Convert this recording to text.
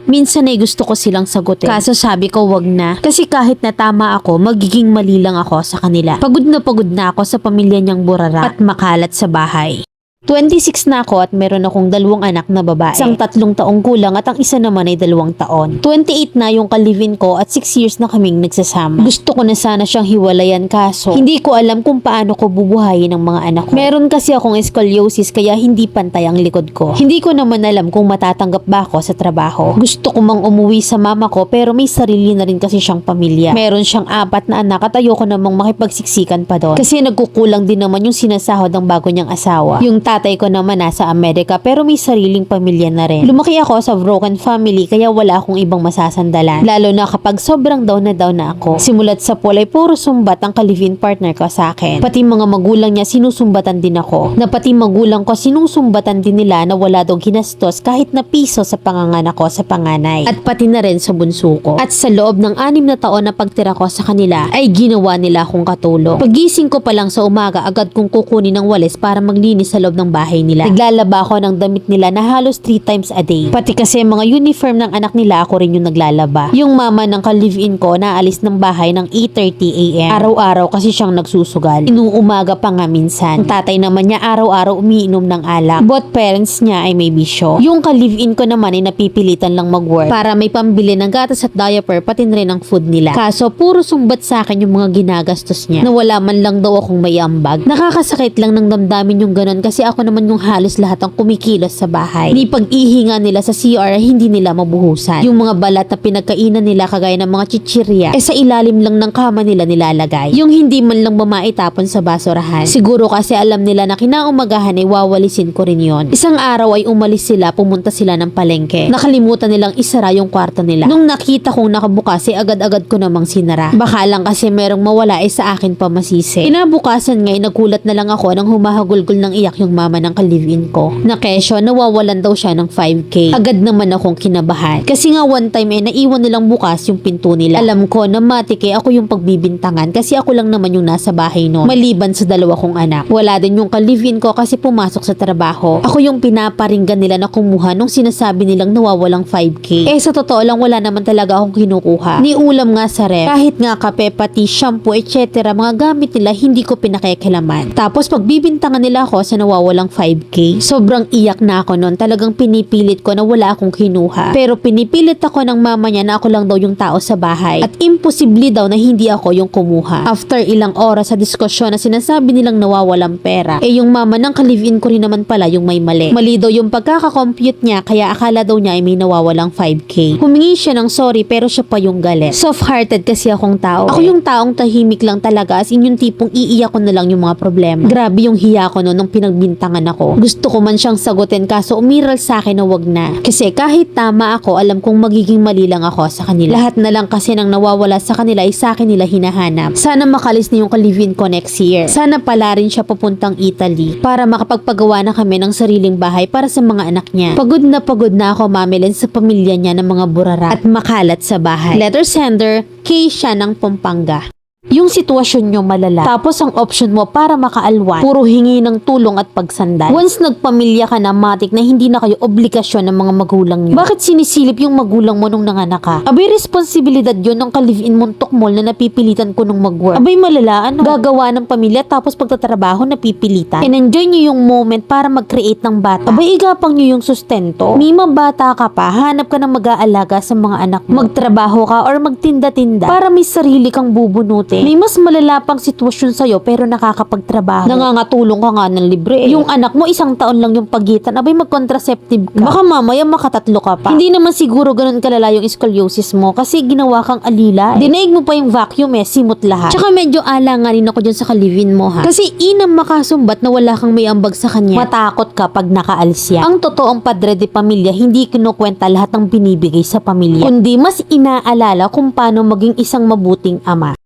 Minsan ay gusto ko silang sagutin. Kaso sabi ko wag na. Kasi kahit na tama ako, magiging mali lang ako sa kanila. Pagod na ako sa pamilya niyang burara at makalat sa bahay. 26 na ako at meron akong 2 anak na babae. Isang 3 taong kulang at ang isa naman ay 2 taon. 28 na yung kalivin ko at 6 years na kaming nagsasama. Gusto ko na sana siyang hiwalayan kaso hindi ko alam kung paano ko bubuhayin ang mga anak ko. Meron kasi akong scoliosis kaya hindi pantay ang likod ko. Hindi ko naman alam kung matatanggap ba ako sa trabaho. Gusto ko mang umuwi sa mama ko pero may sarili na rin kasi siyang pamilya. Meron siyang 4 na anak at ayoko namang makipagsiksikan pa doon. Kasi nagkukulang din naman yung sinasahod ng bago niyang asawa. Yung tatay ko naman nasa Amerika pero may sariling pamilya na rin. Lumaki ako sa broken family kaya wala akong ibang masasandalan. Lalo na kapag sobrang down na ako. Simulat sa pool ay puro sumbat ang ka-live-in partner ko sa akin. Pati mga magulang niya sinusumbatan din ako. Na pati magulang ko sinusumbatan din nila na wala daw ginastos kahit na piso sa panganganak ko sa panganay. At pati na rin sa bunso ko. At sa loob ng 6 na taon na pagtira ko sa kanila ay ginawa nila akong katulong. Pagising ko pa lang sa umaga agad kong kukunin ng walis para maglinis sa loob ng bahay nila. Naglalaba ako ng damit nila na halos 3 times a day. Pati kasi mga uniform ng anak nila ako rin yung naglalaba. Yung mama ng ka-live-in ko naalis ng bahay ng 8:30 AM. Araw-araw kasi siyang nagsusugal. Inuumaga pa nga minsan. Ang tatay naman niya araw-araw umiinom ng alak. Both parents niya ay may bisyo. Yung ka-live-in ko naman ay napipilitan lang mag-work para may pambili ng gatas at diaper pati rin ang food nila. Kaso puro sumbat sa akin yung mga ginagastos niya na wala man lang daw akong may ambag. Nakakasakit lang ng damdamin yung ganun kasi ako naman yung halos lahat ang kumikilos sa bahay. Ni pag-ihinga nila sa CR hindi nila mabuhusan. Yung mga balat na pinagkainan nila kagaya ng mga chichirya sa ilalim lang ng kama nila nilalagay. Yung hindi man lang mamaitapon sa basurahan. Siguro kasi alam nila na kinaumagahan ay wawalisin ko rin yon. Isang araw ay umalis sila, pumunta sila ng palengke. Nakalimutan nilang isara yung kwarto nila. Nung nakita kong nakabukas ay agad-agad ko namang sinara. Baka lang kasi merong mawala sa akin pa masisi. Kinabukasan nga nagulat na lang ako nang humahagulgol ng iyak yung mama ng live-in ko. Na kesyo, nawawalan daw siya ng 5K. Agad naman akong kinabahan. Kasi nga one time naiwan nilang bukas yung pinto nila. Alam ko na matike ako yung pagbibintangan kasi ako lang naman yung nasa bahay noon. Maliban sa 2 kong anak. Wala din yung ka-live-in ko kasi pumasok sa trabaho. Ako yung pinaparinggan nila na kumuha nung sinasabi nilang nawawalang 5K. Sa totoo lang wala naman talaga akong kinukuha. Ni ulam nga sa ref. Kahit nga kape, pati shampoo, etc. mga gamit nila hindi ko pinakikilaman. Tapos pagbibintangan nila ako sa nawawalang 5K. Sobrang iyak na ako noon. Talagang pinipilit ko na wala akong kinuha. Pero pinipilit ako ng mama niya na ako lang daw yung tao sa bahay. At imposible daw na hindi ako yung kumuha. After ilang oras sa diskusyon na sinasabi nilang nawawalang pera, yung mama ng ka-live-in ko rin naman pala yung may mali. Mali daw yung pagkakakompute niya kaya akala daw niya ay may nawawalang 5K. Humingi siya ng sorry pero siya pa yung galit. Soft-hearted kasi akong tao. Ako yung taong tahimik lang talaga as in yung tipong iiyak ko na lang yung mga problema. Grabe yung hiya ko noon nung pinagbintangan ako. Gusto ko man siyang sagutin kaso umiral sa akin na wag na. Kasi kahit tama ako, alam kong magiging mali lang ako sa kanila. Lahat na lang kasi nang nawawala sa kanila ay sa akin nila hinahanap. Sana makalis na yung ka-live-in ko next year. Sana pala rin siya papuntang Italy para makapagpagawa na kami ng sariling bahay para sa mga anak niya. Pagod na ako mamilin sa pamilya niya ng mga burara at makalat sa bahay. Letter sender, Keisha ng Pampanga. Yung sitwasyon nyo malala. Tapos ang option mo para makaalwan, puro hingi ng tulong at pagsandal. Once nagpamilya ka na, matik na hindi na kayo obligasyon ng mga magulang nyo. Bakit sinisilip yung magulang mo nung nanganak ka? Abay, responsibilidad yun ng ka-live-in mong tukmol na napipilitan ko nung mag-work. Abay, malala, ano? Gagawa ng pamilya tapos pagtatrabaho napipilitan. And-enjoy nyo yung moment para mag-create ng bata. Abay, igapang nyo yung sustento. Mima, bata ka pa, hanap ka ng mag-aalaga sa mga anak mo. Magtrabaho ka or magtinda-tinda para may sarili kang bubunutin. May mas malala pang sitwasyon sa'yo pero nakakapagtrabaho. Nangangatulong ka nga ng libre. Yung anak mo 1 taon lang yung pagitan. Abay, mag-contraceptive ka. Baka mamaya makatatlo ka pa. Hindi naman siguro ganun kalala yung scoliosis mo kasi ginawa kang alila. Dinaig mo pa yung vacuum simot lahat. Tsaka medyo alanganin ako dyan sa ka-live-in mo ha. Kasi inang makasumbat na wala kang may ambag sa kanya. Matakot ka pag nakaalis yan. Ang totoong padre de pamilya hindi kinukwenta lahat ng binibigay sa pamilya. Kundi mas inaalala kung paano maging isang mabuting ama.